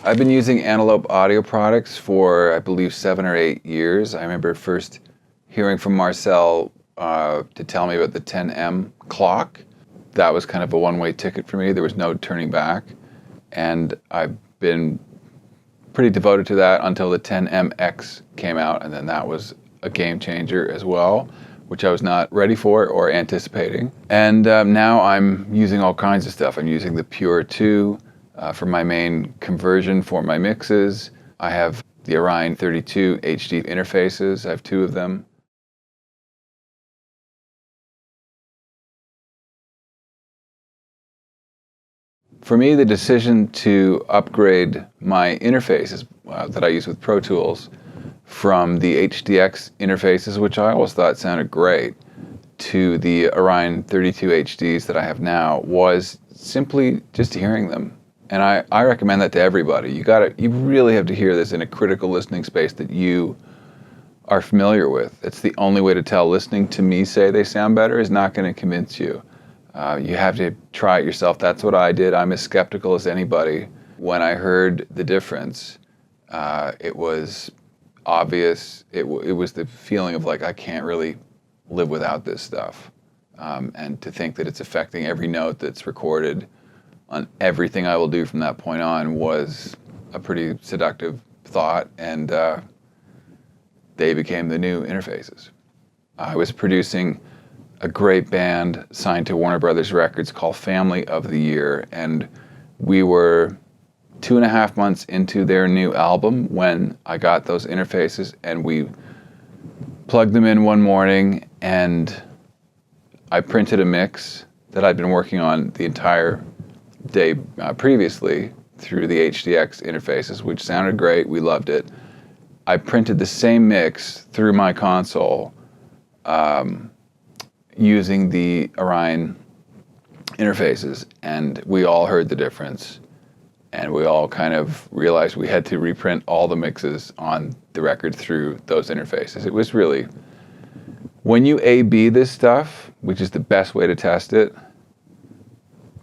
I've been using Antelope audio products for, I believe, 7 or 8 years. I remember first hearing from Marcel to tell me about the 10M clock. That was kind of a one-way ticket for me. There was no turning back. And I've been pretty devoted to that until the 10MX came out, and then that was a game changer as well, which I was not ready for or anticipating. And now I'm using all kinds of stuff. I'm using the Pure2 for my main conversion for my mixes. I have the Orion32 HD interfaces. I have 2 of them. For me, the decision to upgrade my interfaces that I use with Pro Tools from the HDX interfaces, which I always thought sounded great, to the Orion32 HDs that I have now was simply just hearing them. And I recommend that to everybody. You really have to hear this in a critical listening space that you are familiar with. It's the only way to tell. Listening to me say they sound better is not going to convince you. You have to try it yourself. That's what I did. I'm as skeptical as anybody. When I heard the difference, it was obvious. It was the feeling of like, I can't really live without this stuff. And to think that it's affecting every note that's recorded on everything I will do from that point on was a pretty seductive thought, and they became the new interfaces. I was producing a great band signed to Warner Brothers Records called Family of the Year, and we were 2.5 months into their new album when I got those interfaces, and we plugged them in one morning, and I printed a mix that I'd been working on the entire day previously through the HDX interfaces, which sounded great. We loved it. I printed the same mix through my console using the Orion interfaces, and we all heard the difference, and we all kind of realized we had to reprint all the mixes on the record through those interfaces. It was really, when you A/B this stuff, which is the best way to test it,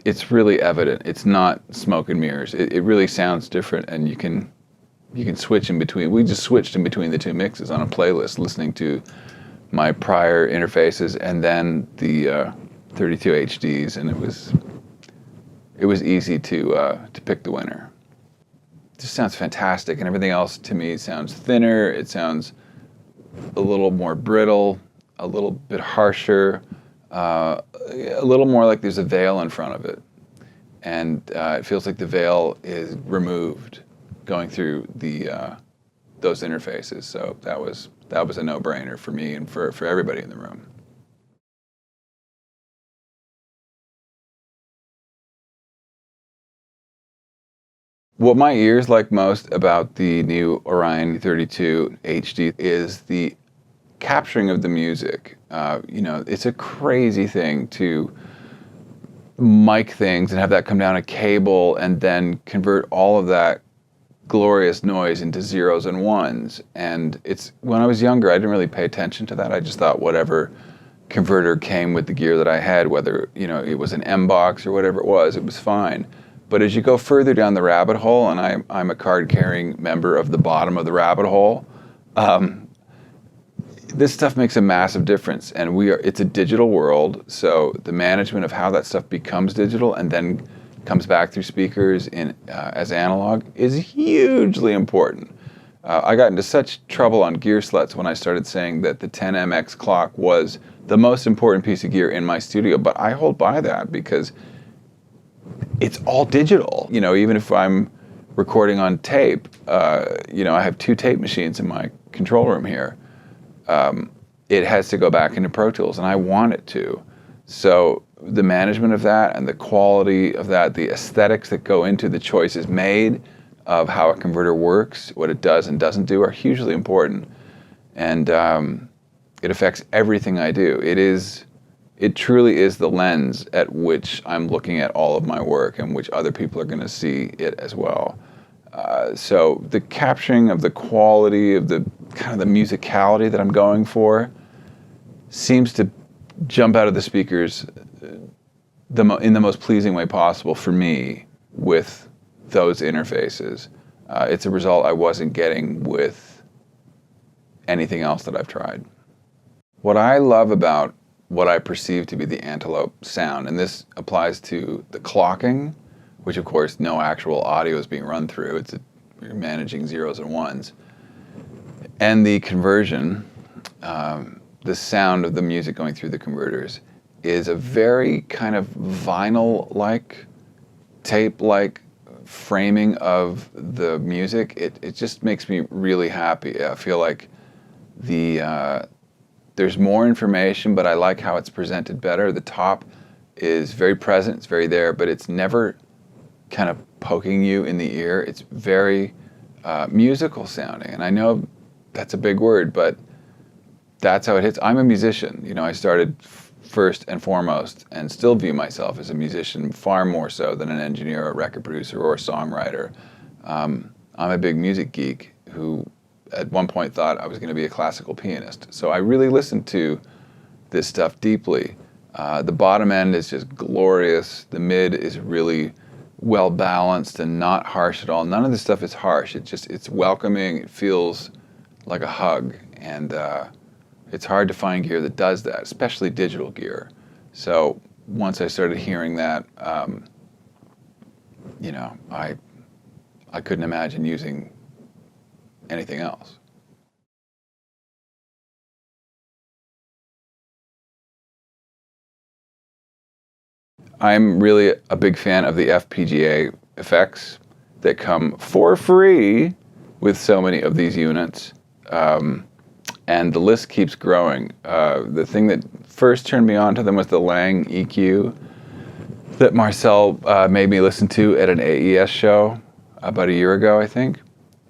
it's really evident. It's not smoke and mirrors. It really sounds different, and you can switch in between. We just switched in between the 2 mixes on a playlist, listening to my prior interfaces and then the 32 HDs, and it was easy to pick the winner. It just sounds fantastic, and everything else to me sounds thinner. It sounds a little more brittle, a little bit harsher. A little more like there's a veil in front of it, and it feels like the veil is removed going through those interfaces. So that was a no-brainer for me and for everybody in the room. What my ears like most about the new Orion 32 HD is the capturing of the music. It's a crazy thing to mic things and have that come down a cable and then convert all of that glorious noise into zeros and ones. And when I was younger, I didn't really pay attention to that. I just thought whatever converter came with the gear that I had, whether it was an M box or whatever it was fine. But as you go further down the rabbit hole, and I'm a card-carrying member of the bottom of the rabbit hole, this stuff makes a massive difference, and it's a digital world, so the management of how that stuff becomes digital and then comes back through speakers as analog is hugely important. I got into such trouble on gear sluts when I started saying that the 10MX clock was the most important piece of gear in my studio, but I hold by that because it's all digital. Even if I'm recording on tape, I have 2 tape machines in my control room here. It has to go back into Pro Tools, and I want it to. So the management of that and the quality of that, the aesthetics that go into the choices made of how a converter works, what it does and doesn't do, are hugely important. And it affects everything I do. It truly is the lens at which I'm looking at all of my work and which other people are going to see it as well. So the capturing of the quality of the kind of the musicality that I'm going for seems to jump out of the speakers in the most pleasing way possible for me with those interfaces. it's a result I wasn't getting with anything else that I've tried. What I love about what I perceive to be the Antelope sound, and this applies to the clocking, which of course no actual audio is being run through, you're managing zeros and ones, and the conversion, the sound of the music going through the converters is a very kind of vinyl-like, tape-like framing of the music. It just makes me really happy. I feel like there's more information, but I like how it's presented better. The top is very present, it's very there, but it's never kind of poking you in the ear. It's very musical sounding, and I know that's a big word, but that's how it hits. I'm a musician. You know, I started first and foremost, and still view myself as a musician, far more so than an engineer, a record producer, or a songwriter. I'm a big music geek who at one point thought I was going to be a classical pianist. So I really listened to this stuff deeply. The bottom end is just glorious. The mid is really well balanced and not harsh at all. None of this stuff is harsh. It's welcoming. It feels like a hug. And it's hard to find gear that does that, especially digital gear. So once I started hearing that, you know, I couldn't imagine using anything else. I'm really a big fan of the FPGA FX that come for free with so many of these units. And the list keeps growing. The thing that first turned me on to them was the Lang EQ that Marcel made me listen to at an AES show about a year ago, I think.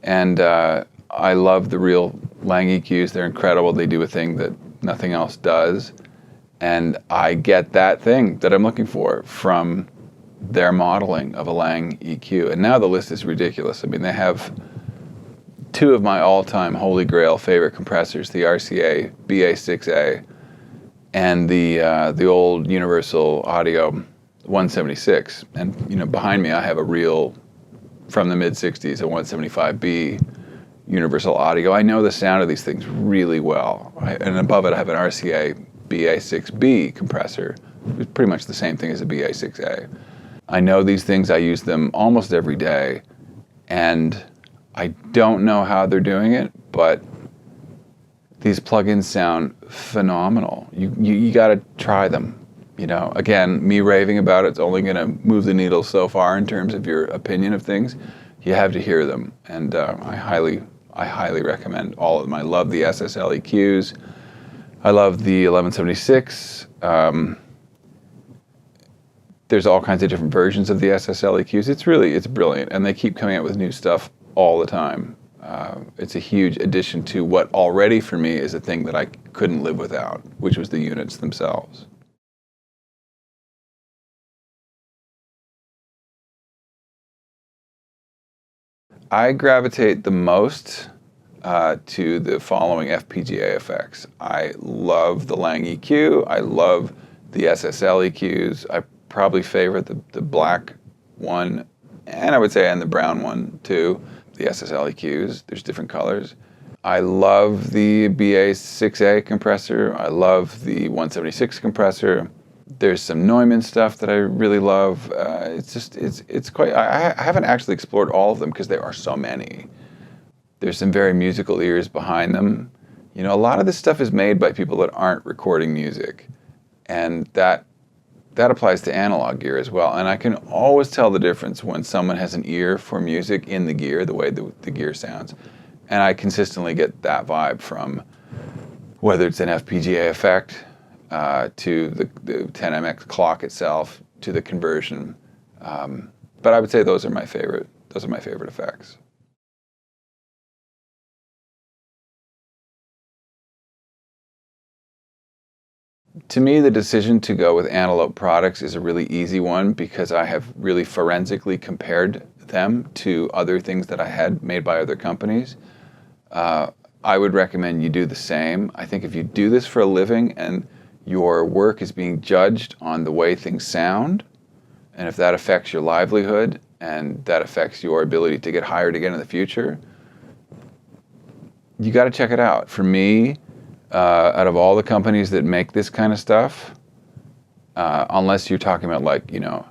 And I love the real Lang EQs. They're incredible. They do a thing that nothing else does. And I get that thing that I'm looking for from their modeling of a Lang EQ. And now the list is ridiculous. I mean, they have two of my all-time holy grail favorite compressors, the RCA BA6A and the old Universal Audio 176. And you know, behind me I have a real, from the mid-60s, a 175B Universal Audio. I know the sound of these things really well. And above it I have an RCA BA6B compressor. It's pretty much the same thing as a BA6A. I know these things, I use them almost every day, and I don't know how they're doing it, but these plugins sound phenomenal. You got to try them. You know, again, me raving about it's only going to move the needle so far in terms of your opinion of things. You have to hear them, and I highly recommend all of them. I love the SSL EQs. I love the 1176. There's all kinds of different versions of the SSL EQs. It's brilliant, and they keep coming out with new stuff all the time. It's a huge addition to what already for me is a thing that I couldn't live without, which was the units themselves. I gravitate the most to the following FPGA FX. I love the Lang EQ. I love the SSL EQs. I probably favorite the black one, and I would say and the brown one too. The SSL EQs, there's different colors. I love the BA6A compressor. I love the 176 compressor. There's some Neumann stuff that I really love. It's quite, I haven't actually explored all of them because there are so many. There's some very musical ears behind them. You know, a lot of this stuff is made by people that aren't recording music, and that applies to analog gear as well. And I can always tell the difference when someone has an ear for music in the gear, the way the gear sounds. And I consistently get that vibe from whether it's an FPGA effect, to the 10MX clock itself, to the conversion. But I would say those are my favorite effects. To me, the decision to go with Antelope products is a really easy one because I have really forensically compared them to other things that I had made by other companies. I would recommend you do the same. I think if you do this for a living and your work is being judged on the way things sound, and if that affects your livelihood and that affects your ability to get hired again in the future, you got to check it out. For me, out of all the companies that make this kind of stuff, unless you're talking about like, you know,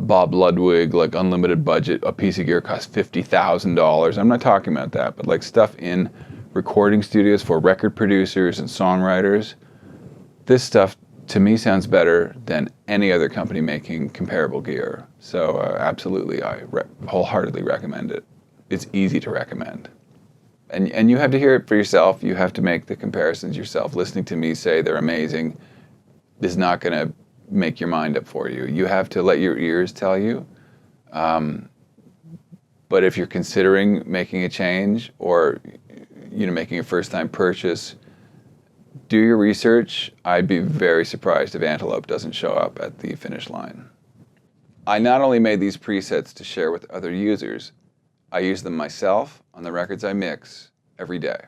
Bob Ludwig, like unlimited budget, a piece of gear costs $50,000. I'm not talking about that, but like stuff in recording studios for record producers and songwriters, this stuff to me sounds better than any other company making comparable gear. So absolutely, I wholeheartedly recommend it. It's easy to recommend. And you have to hear it for yourself. You have to make the comparisons yourself. Listening to me say they're amazing is not going to make your mind up for you. You have to let your ears tell you. But if you're considering making a change or, you know, making a first-time purchase, do your research. I'd be very surprised if Antelope doesn't show up at the finish line. I not only made these presets to share with other users, I use them myself on the records I mix every day.